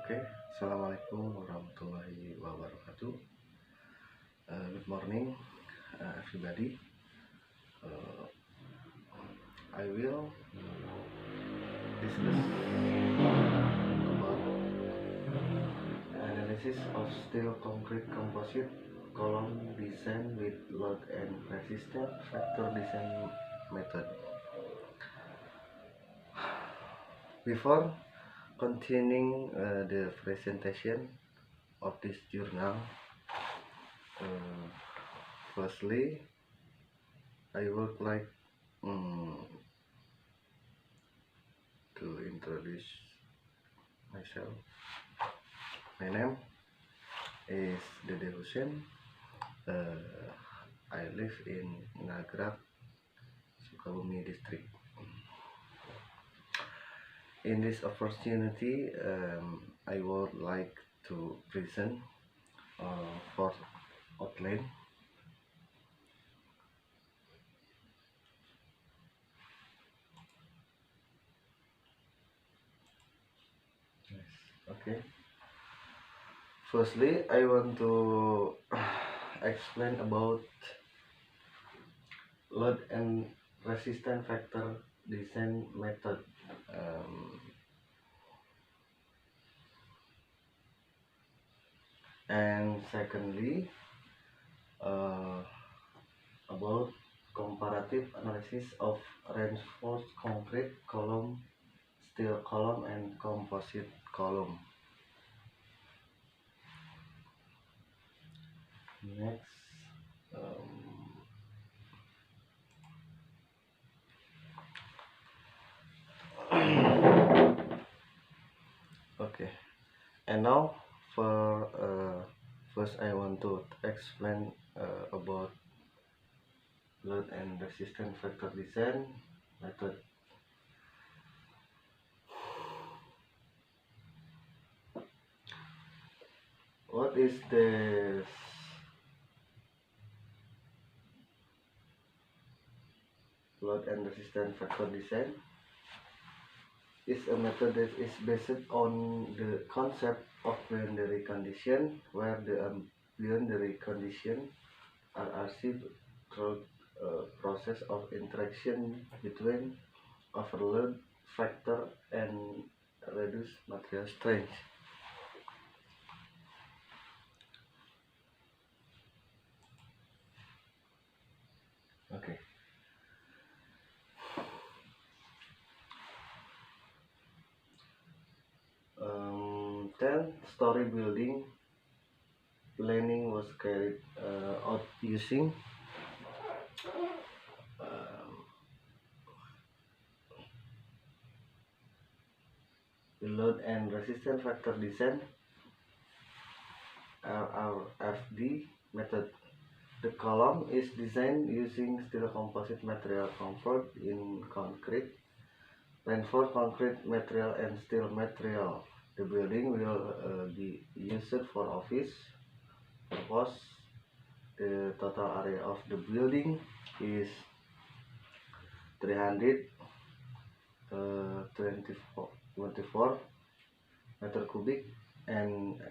Oke, Assalamualaikum warahmatullahi wabarakatuh. Good morning, everybody. Uh, I will discuss about analysis of steel concrete composite column design with load and resistance factor design method. Before continuing the presentation of this journal, firstly, I would like to introduce myself. My name is Dede Hussein. I live in Nagrag, Sukabumi district. In this opportunity, I would like to present for outline. Okay. Firstly, I want to explain about load and resistance factor design method. And secondly, about comparative analysis of reinforced concrete column, steel column, and composite column. Next, okay, and now for first I want to explain about load and resistance factor design method. What is this load and resistance factor design? Is a method that is based on the concept of boundary condition, where the boundary condition are achieved through a process of interaction between overload factor and reduced material strength. Okay. 10-story building planning was carried out using the load and resistance factor design RRFD method. The column is designed using steel composite material comfort in concrete, reinforced concrete material, and steel material. The building will be used for office purpose. The total area of the building is 324 meter cubic and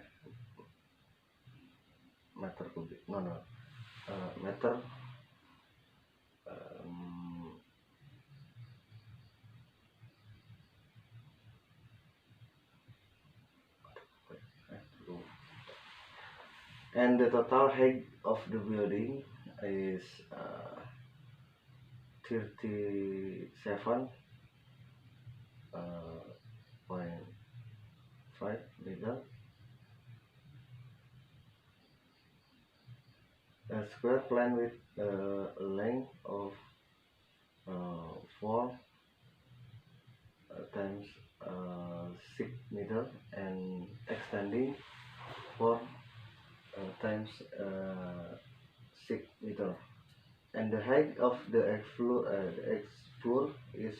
meter cubic meter and the total height of the building is 37.5 meter. A square plan with a length of 4 times 6 meter and extending 4 times 6 meter, and the height of the X floor is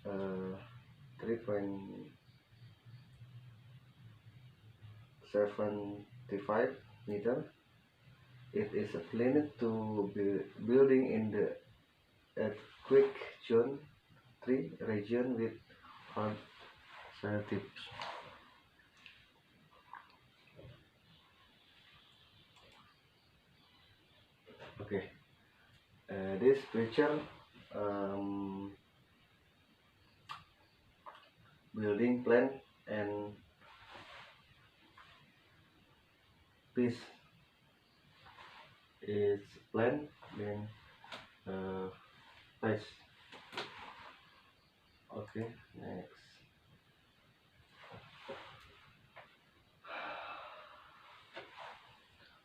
3.75 meter. It is planned to be building in the earthquake zone 3 region with hard soil tips. Okay, this picture building plan and piece is plan, then place. Okay, next.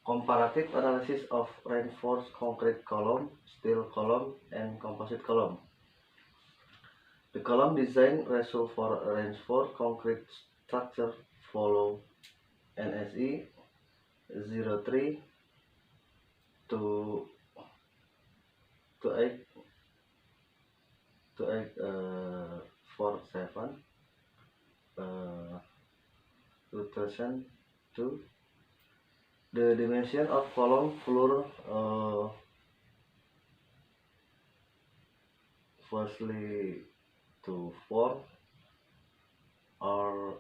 Comparative analysis of reinforced concrete column, steel column, and composite column. The column design ratio for a reinforced concrete structure follow NSE 03 to 8 to 8 47 2002. The dimension of column floor firstly to 4 or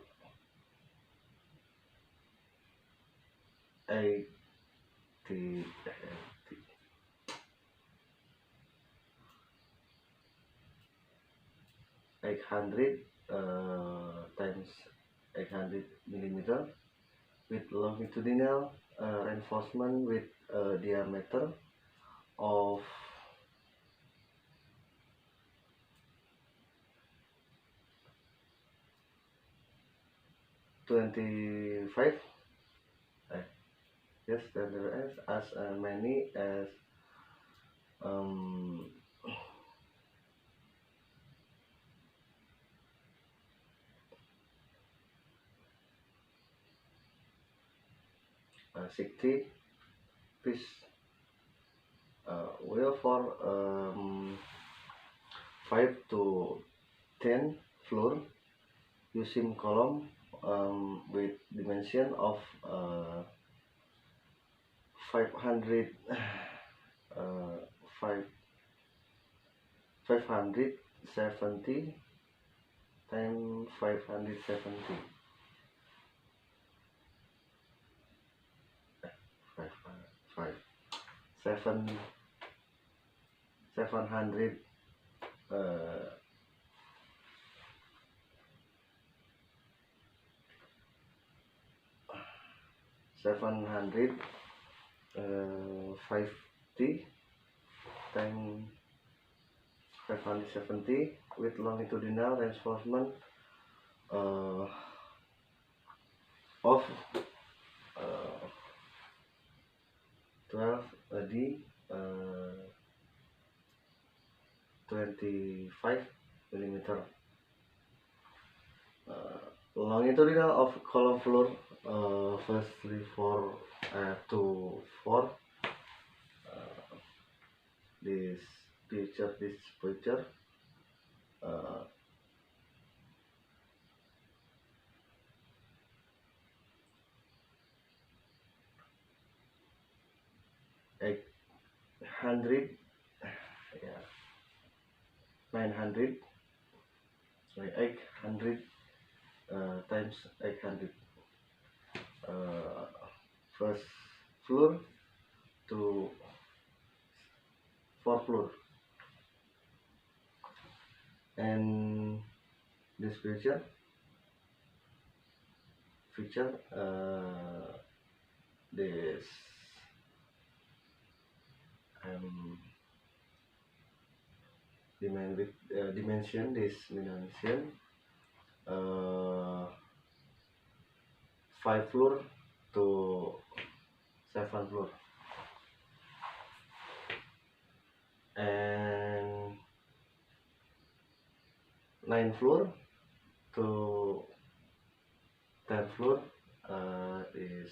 80 800 times 800 millimeter with longitudinal reinforcement with a diameter of 25, yes, as many as 60 piece wheel for 5 to 10 floor using column with dimension of 500 570 times 570 700 750 times 570 with longitudinal reinforcement of 12 D 25 millimeter. Longitudinal of column floor firstly 4 to 4. This picture 800, yeah, 900, sorry, 800 times 800 first floor to 4 floor, and this picture this dimension this dimension 5 floor to 7 floor, and 9 floor to 10 floor is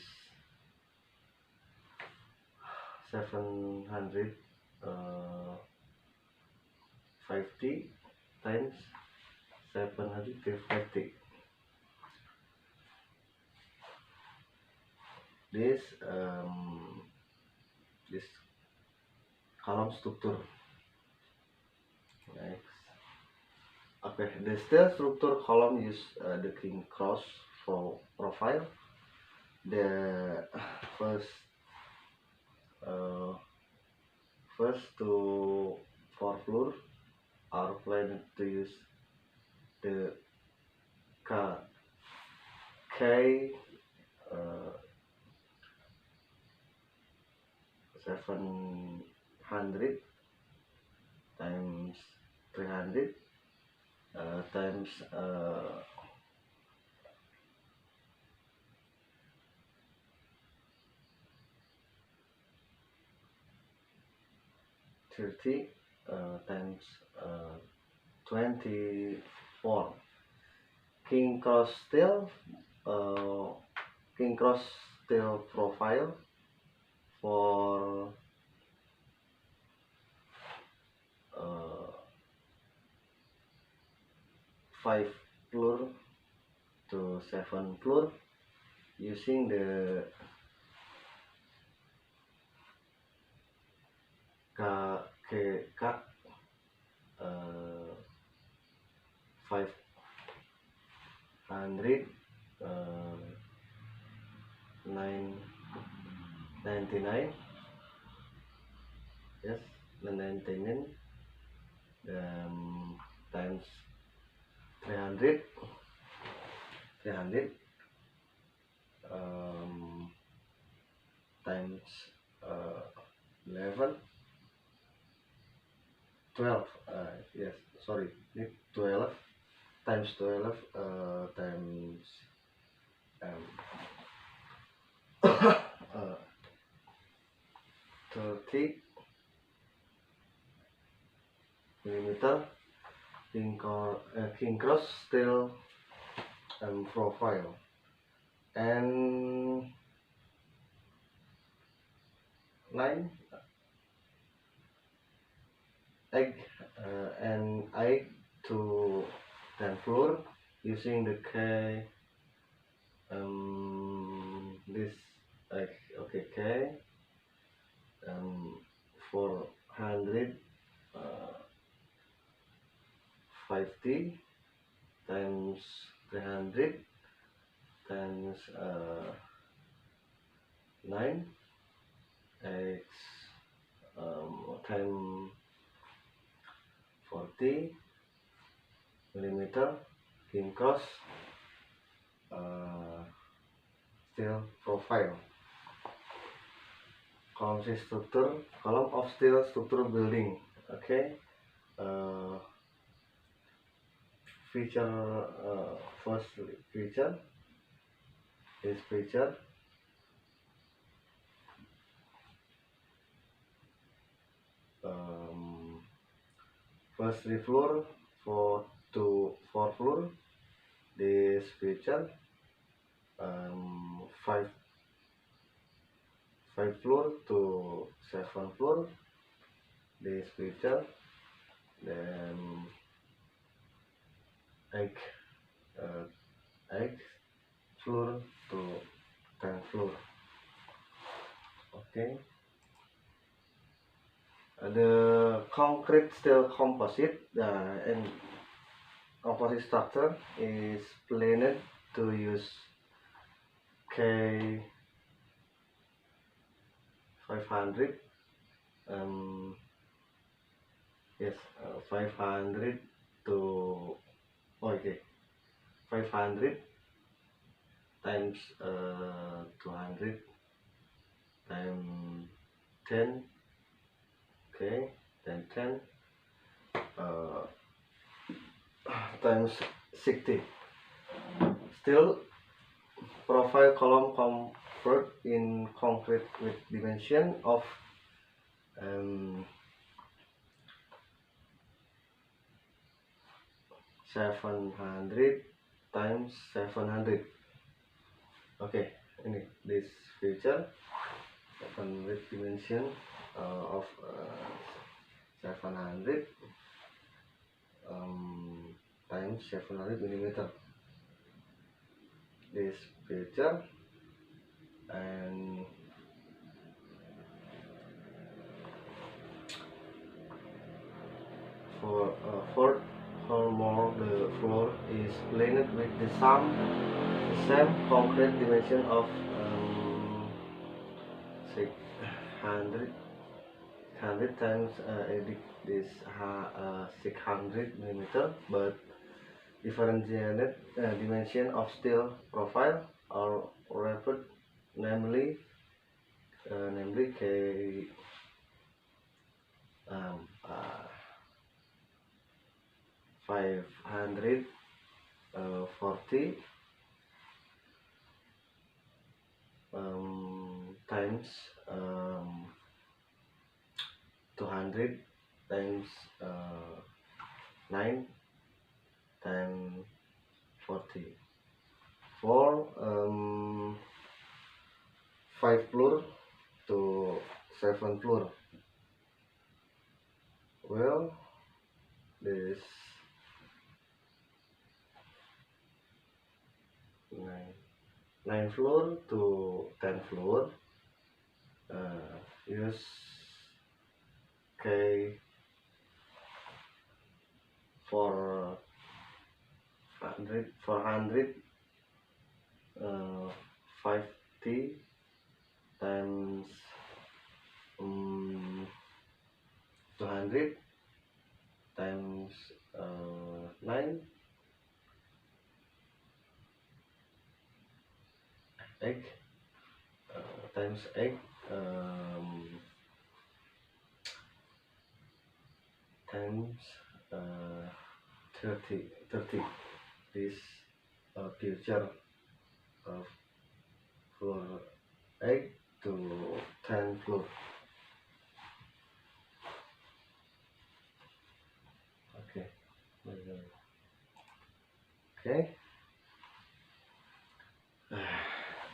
750 times 750. This column structure. Next, okay, the steel structure column use the king cross for profile. The first first to 4 floor are planned to use the K 700 times 300 times 30 times 24 king cross steel uh, king cross steel profile for 5 floor to 7 floor using the KK 500 999, yes, 999 times 300 times 11 12 yes, sorry, 12 times 12 times uh, 30 millimeter king cross steel profile, and 9 egg and egg to 10 floor using the K this egg, okay, K 400 50 times 300 times 9 x time 40 millimeter king cross steel profile, column of steel structure building. Okay, feature first feature is feature first 3 floor for to 4 floor. This feature 5 floor to 7 floor. This feature then 8 floor to 10 floor. Okay, the concrete steel composite and composite structure is planned to use K 500 yes 500 to okay 500 times 200 times 10, okay, then 10 times 60 steel profile column comfort in concrete with dimension of 700 times 700. Okay, ini this feature 700 dimension of 700 times 700 millimeter. This feature and furthermore the floor is planned with the same concrete dimension of 600 100 times edit is 600 millimeter, but differentiated dimension of steel profile are rapid, namely K um, uh, 540 times 200 times 9 times 40 for 5 floor to 7 floor. Well, this 9 floor to 10 floor use K for 400 50 times 200 times 9 egg times egg times uh, 30 this future of floor egg to 10 floor. Okay. Okay.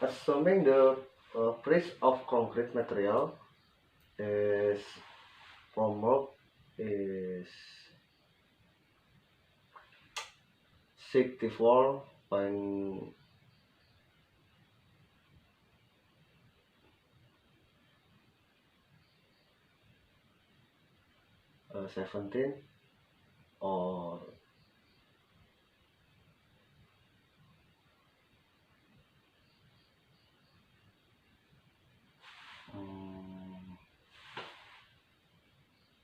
Assuming the price of concrete material is from rock is 64.17 or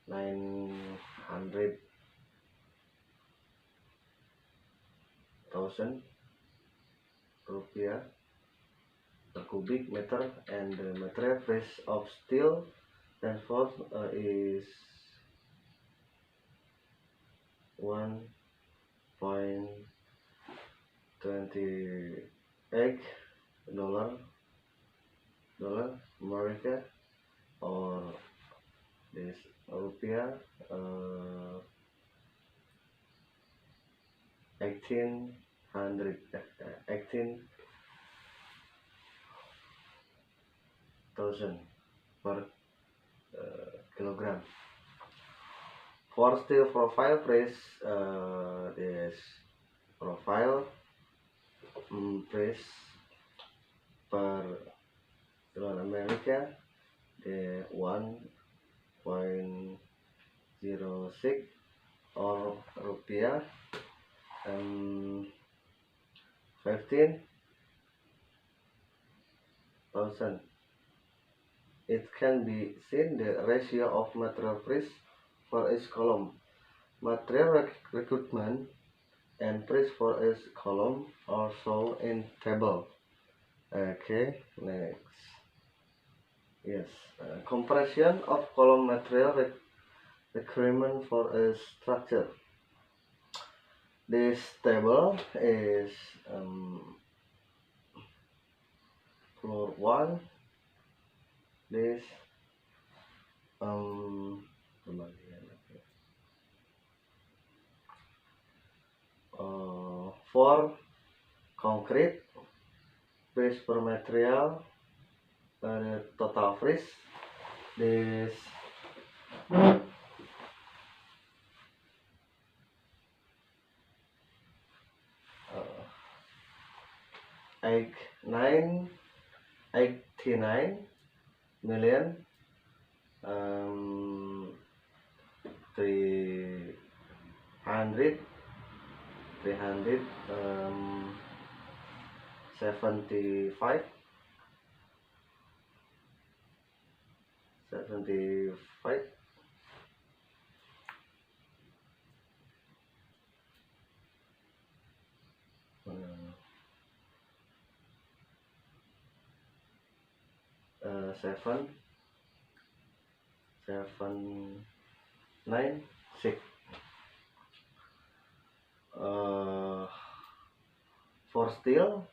900,000 rupiah per cubic meter, and the material price of steel transport is 1.28 dollar America, or this rupiah 18,000 per kilogram. For steel profile price is profile price per dollar America the 1.06 or rupiah 15,000. It can be seen the ratio of material price for each column. Material recruitment and price for each column are shown in table. Okay, next. Yes, comparison of column material requirement for a structure. This table is floor 1. This for concrete price per material total price this uh, 89 million 300 75 75 796. For steel,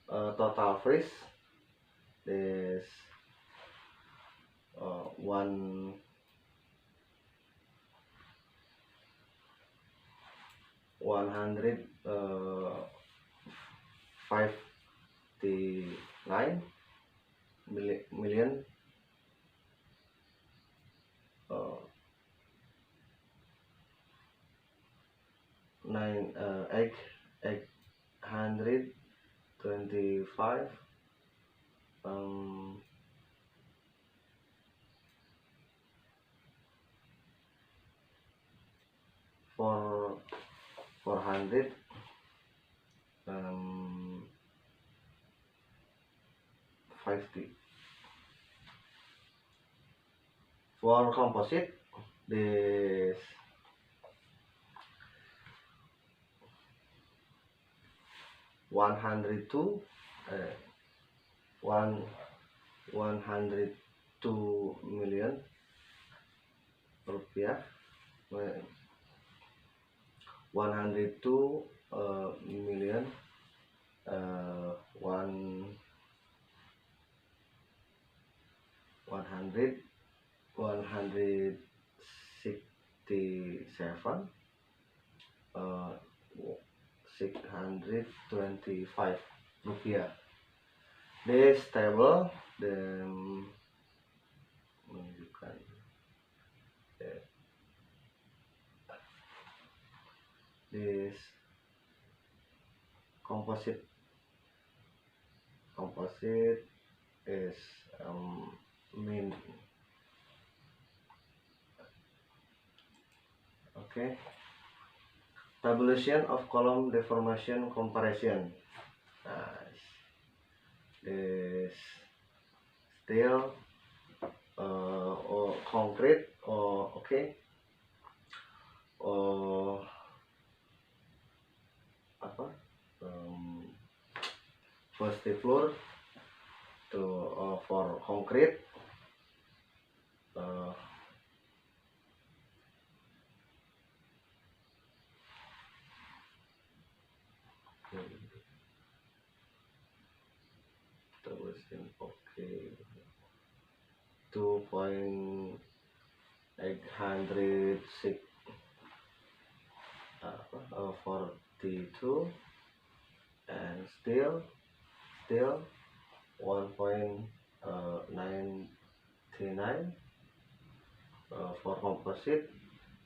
total freeze is 159 million, uh, 825 for 400 50. For composite, this 102 102 million rupiah, 102 million, one hundred 67, 625 rupiah. This table menunjukkan this composite is mean. Okay, tabulation of column deformation comparison. This steel or concrete, or okay, or apa, first floor to for concrete, okay, 2.806 42, and steel 1.99, for composite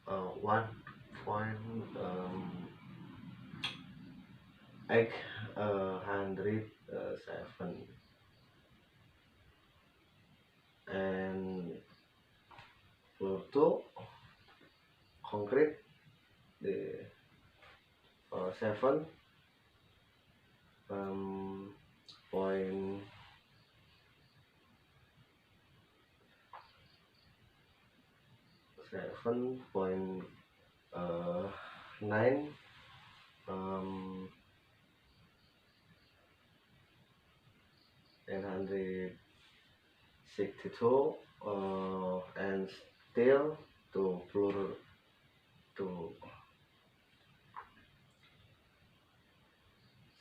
1.807, and floor 2 concrete the 7 point 7.9, 962, and steel to floor to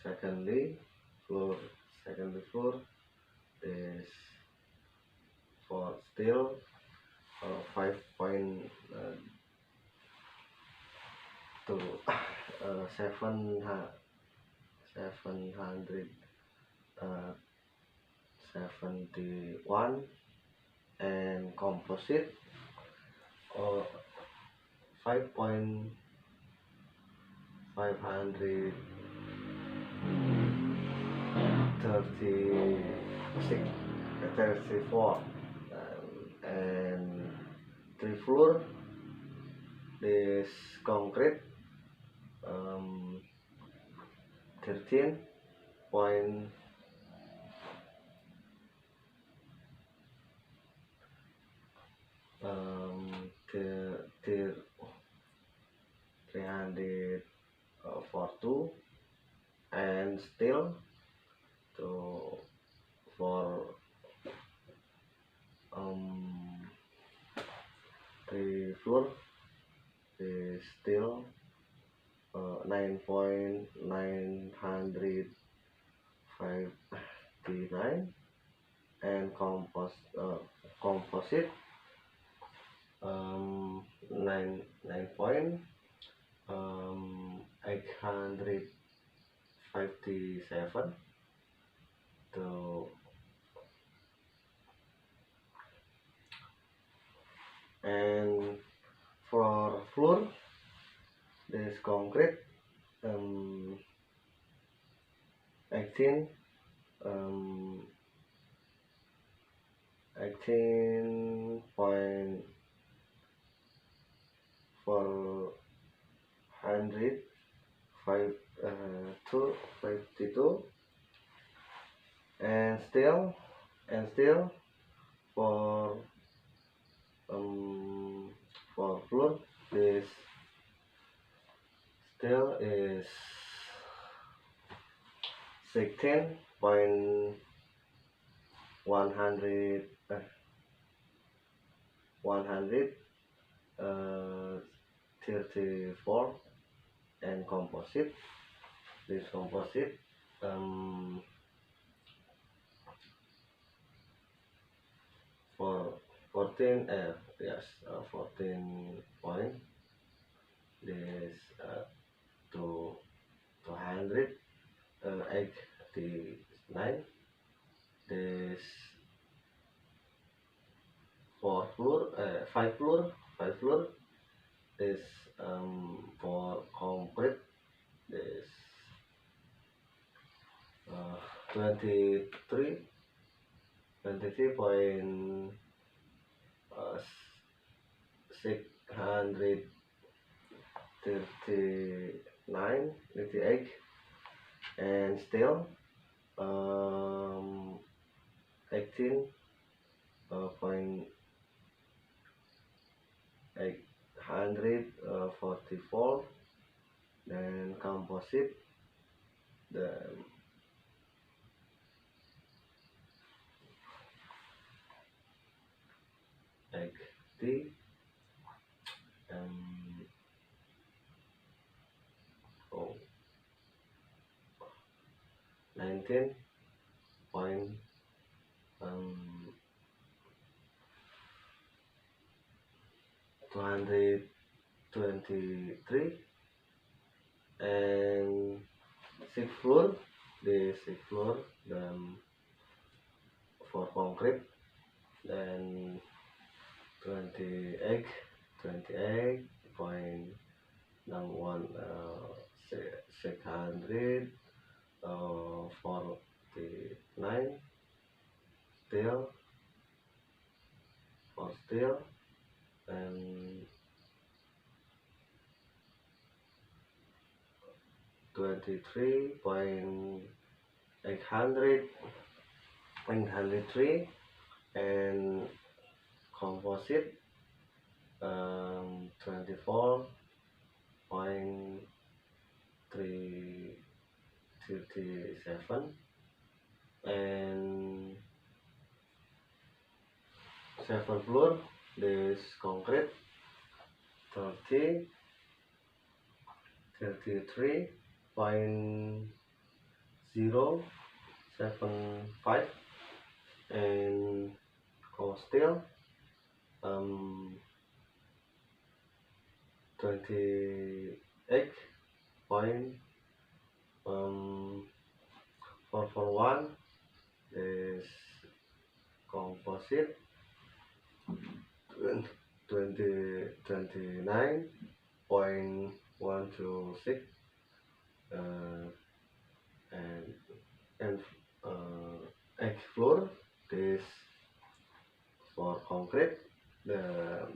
secondly floor is for steel 5.2, 771, and composite 5.534, and three floor this concrete 13 point 342, and steel to for the floor is still 9.959, and composite 857. So, and for floor this concrete 18 18.452, and still for floor this still is 16.100 34, and composite this composite for 14 yes 14 point this to 289. This five floor is for concrete this 23 point 639 and still 18 point 844, then composite the 80 oh, 19 point 223, and sixth floor the sixth floor then for concrete then 28.91 600 49 still for steel, and 23.803, and composite 24.337, and seven floor this concrete 33.075, and core steel 28.441, is composite 29.126, and X floor this for concrete the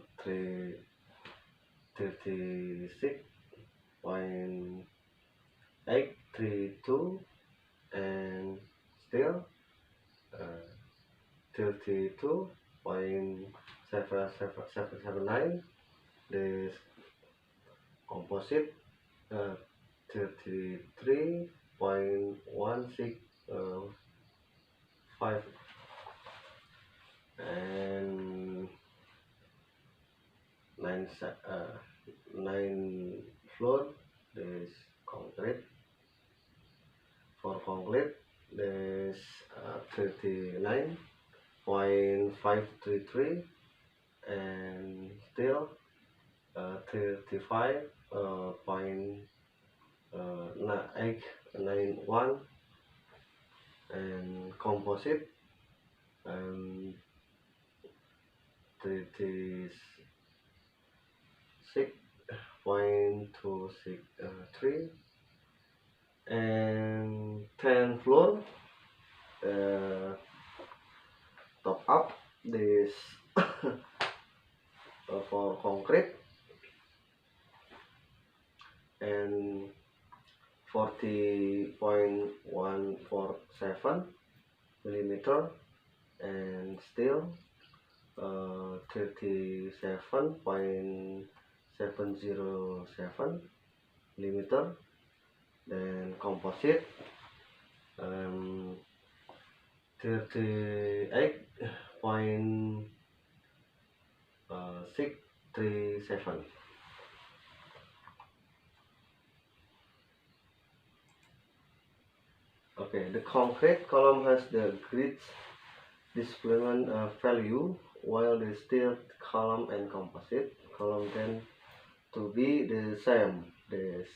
336.832, and steel 32.779, this composite 33.165, and complete. This 39.533 and still 35.891 and composite 36.263 and 10 floor top up this for concrete and 40.147 millimeter and steel 37.707 millimeter, then composite 38.637. Okay, the concrete column has the grid displacement value, while the steel column and composite column tend to be the same. This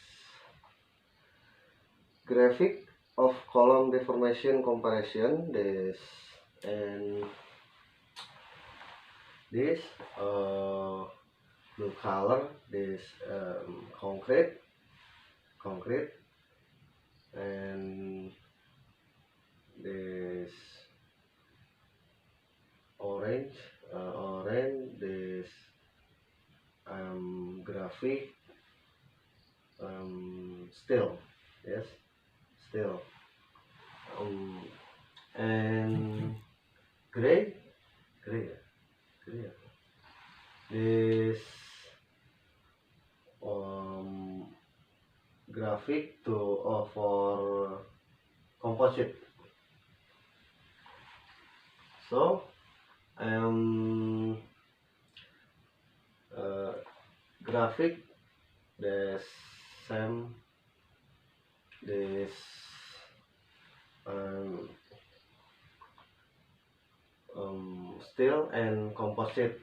graphic of column deformation comparison, this and this blue color, this concrete and this orange this graphic still, yes, still and gray this graphic to for composite. So graphic the same this steel and composite.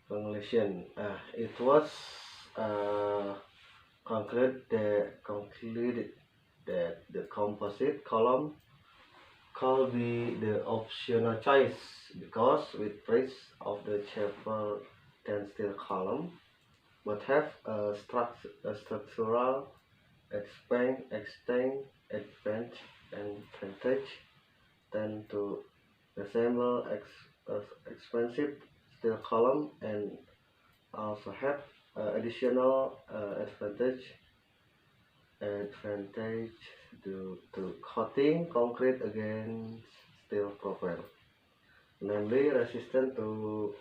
Conclusion, it was concluded that the composite column could be the optional choice because with price of the cheaper than steel column, but have a structural advantage than to resemble expensive steel column and also have additional advantage due to coating concrete against steel profile, namely resistant to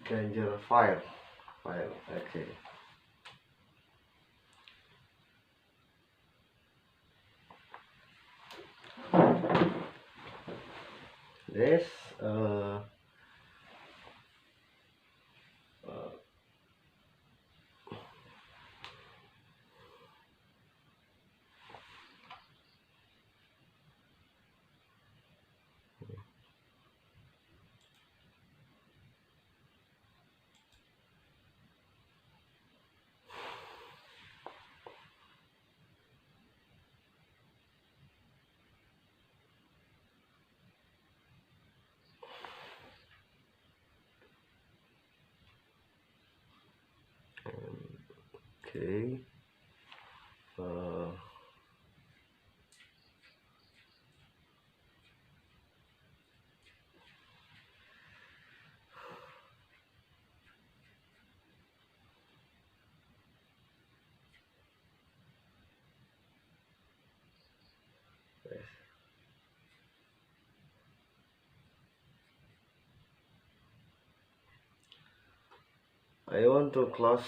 danger fire. Okay. This okay. I want to close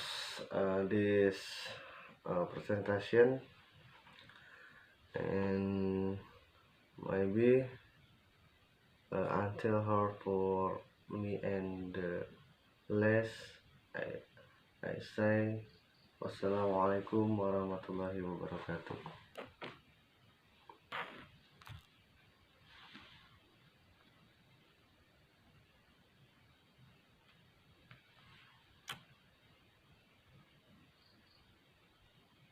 this presentation, and maybe until her for me and the last I say wassalamualaikum warahmatullahi wabarakatuh.